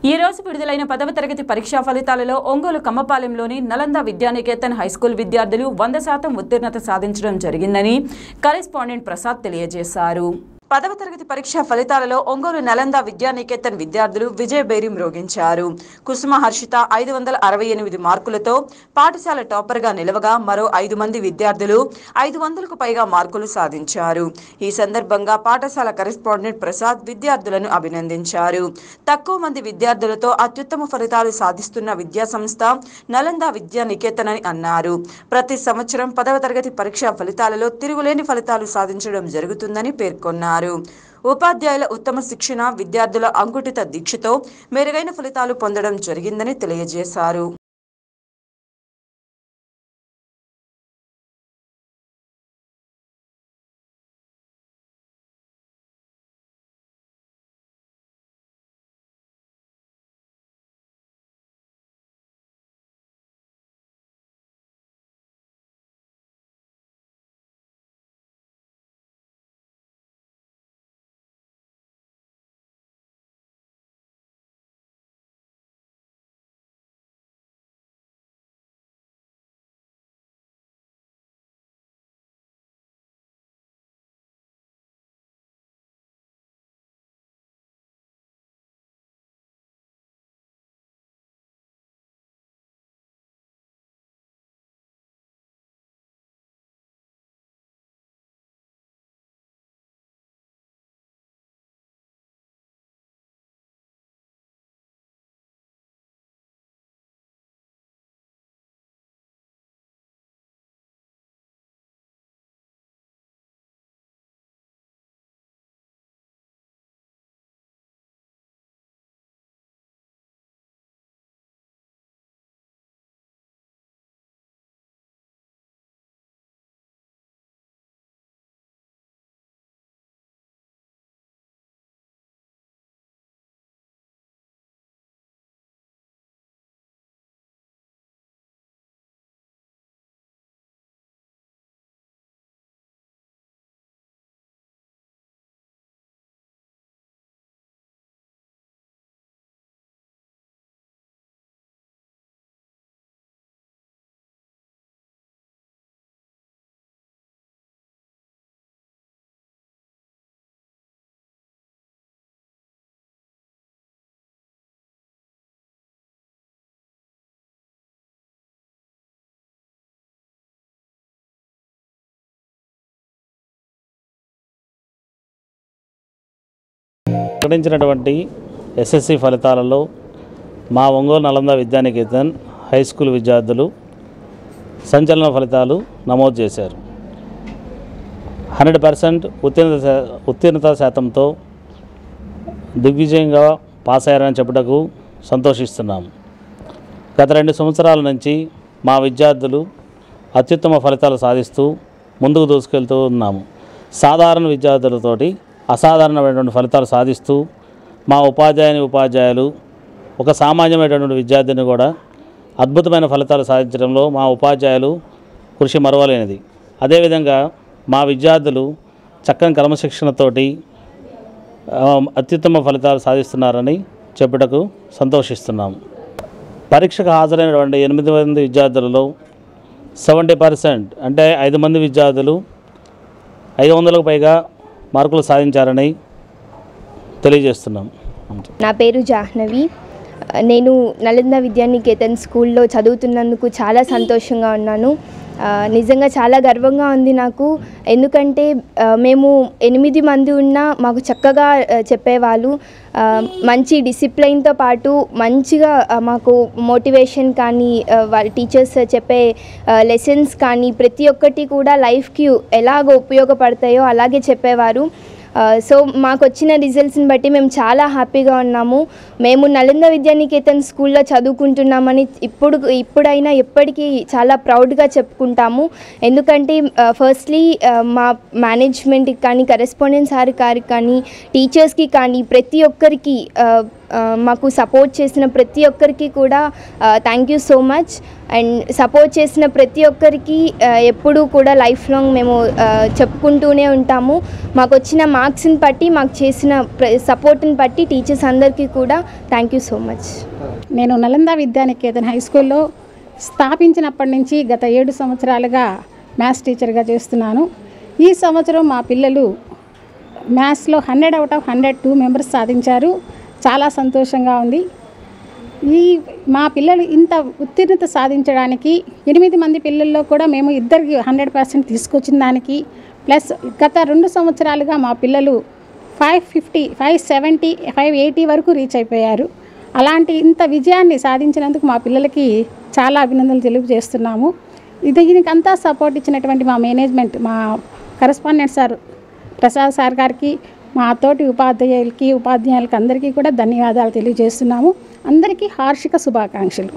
ఈ రోజు విడుదలైన 10వ తరగతి పరీక్షా ఫలితాలలో ఒంగోలు కమ్మపాలెంలోని నలంద విద్యానికేతన్ హైస్కూల్ విద్యార్థులు 100% ఉత్తీర్ణత సాధించడం జరిగిందని కరెస్పాండెంట్ ప్రసాద్ తెలియజేశారు. 10వ తరగతి పరీక్షా ఫలితాలలో ఒంగోలు నలంద విద్యానికేతన్ విద్యార్థులు విజయబేరి మ్రోగించారు. కుసుమ హర్షిత 568 మార్కులతో పాఠశాల టాపర్గా నిలవగా మరో 5 మంది విద్యార్థులు 500కు పైగా మార్కులు సాధించారు. ఈ సందర్భంగా పాఠశాల కరెస్పాండెంట్ ప్రసాద్ విద్యార్థులను అభినందించారు. తక్కువ మంది విద్యార్థులతో అత్యుత్తమ ఫలితాలు సాధిస్తున్న విద్యాసంస్థ నలంద విద్యానికేతన్ అని అన్నారు. ప్రతి సంవత్సరం 10వ తరగతి పరీక్షా ఫలితాలలో తిరుగులేని ఫలితాలు సాధించడం జరుగుతుందని పేర్కొన్నారు. ఉపాధ్యాయుల ఉత్తమ శిక్షణ, విద్యార్థుల అంకుటిత దీక్షతో మెరుగైన ఫలితాలు పొందడం జరిగిందని తెలియజేశారు. ప్రకటించినటువంటి ఎస్ఎస్సి ఫలితాలలో మా ఒంగోలు నలంద విద్యానికేతన్ హై స్కూల్ విద్యార్థులు సంచలన ఫలితాలు నమోదు చేశారు. 100% ఉత్తీర్ణత శాతంతో దిగ్విజయంగా పాస్ అయ్యారని చెప్పుటకు సంతోషిస్తున్నాము. గత 2 సంవత్సరాల నుంచి మా విద్యార్థులు అత్యుత్తమ ఫలితాలు సాధిస్తూ ముందుకు దూసుకెళ్తూ ఉన్నాము. సాధారణ విద్యార్థులతోటి అసాధారణమైనటువంటి ఫలితాలు సాధిస్తూ మా ఉపాధ్యాయులు ఒక సామాన్యమైనటువంటి విద్యార్థిని కూడా అద్భుతమైన ఫలితాలు సాధించడంలో మా ఉపాధ్యాయులు కృషి మరవలేనిది. అదేవిధంగా మా విద్యార్థులు చక్కని క్రమశిక్షణతోటి అత్యుత్తమ ఫలితాలు సాధిస్తున్నారని చెప్పుటకు సంతోషిస్తున్నాము. పరీక్షకు హాజరైనటువంటి 8 మంది విద్యార్థులలో 70% అంటే 5 మంది విద్యార్థులు 500కు పైగా మార్కులు సాధించారని తెలియజేస్తున్నాం. నా పేరు జాహ్నవి. నేను నలంద విద్యానికేతన్ స్కూల్లో చదువుతున్నందుకు చాలా సంతోషంగా ఉన్నాను. నిజంగా చాలా గర్వంగా ఉంది నాకు. ఎందుకంటే మేము 8 మంది ఉన్నా మాకు చక్కగా చెప్పేవాళ్ళు. మంచి డిసిప్లైన్తో పాటు మంచిగా మాకు మోటివేషన్ కానీ వాళ్ళ టీచర్స్ చెప్పే లెసన్స్ కానీ ప్రతి ఒక్కటి కూడా లైఫ్కి ఎలాగ ఉపయోగపడతాయో అలాగే చెప్పేవారు. సో మాకు వచ్చిన రిజల్ట్స్ని బట్టి మేము చాలా హ్యాపీగా ఉన్నాము. మేము నలంద విద్యానికేతన్ స్కూల్లో చదువుకుంటున్నామని ఇప్పుడైనా ఎప్పటికీ చాలా ప్రౌడ్గా చెప్పుకుంటాము. ఎందుకంటే ఫస్ట్లీ మా మేనేజ్మెంట్కి కానీ కరెస్పాండెంట్ సార్ గారికి కానీ టీచర్స్కి కానీ ప్రతి ఒక్కరికి మాకు సపోర్ట్ చేసిన ప్రతి ఒక్కరికి కూడా thank you so much. And support చేసిన ప్రతి ఒక్కరికి ఎప్పుడూ కూడా లైఫ్ లాంగ్ మేము చెప్పుకుంటూనే ఉంటాము. మాకు వచ్చిన మార్క్స్ని బట్టి, మాకు చేసిన సపోర్ట్ని బట్టి టీచర్స్ అందరికీ కూడా థ్యాంక్ యూ సో మచ్. నేను నలంద విద్యానికేతన్ హై స్కూల్లో స్థాపించినప్పటి నుంచి గత 7 సంవత్సరాలుగా మ్యాథ్స్ టీచర్గా చేస్తున్నాను. ఈ సంవత్సరం మా పిల్లలు మ్యాథ్స్లో 100 out of 100 2 మెంబర్స్ సాధించారు. చాలా సంతోషంగా ఉంది. మా పిల్లలు ఇంత ఉత్తీర్ణత సాధించడానికి 8 మంది పిల్లల్లో కూడా మేము ఇద్దరికి 100% తీసుకొచ్చిన దానికి ప్లస్ గత 2 సంవత్సరాలుగా మా పిల్లలు 550, 570, 580 వరకు రీచ్ అయిపోయారు. అలాంటి ఇంత విజయాన్ని సాధించినందుకు మా పిల్లలకి చాలా అభినందనలు తెలియజేస్తున్నాము. దీనికంతా సపోర్ట్ ఇచ్చినటువంటి మా మేనేజ్మెంట్, మా కరెస్పాండెంట్ సార్ ప్రసాద్ సార్ గారికి, మా తోటి ఉపాధ్యాయులకి అందరికీ కూడా ధన్యవాదాలు తెలియజేస్తున్నాము. అందరికీ హార్షిక శుభాకాంక్షలు.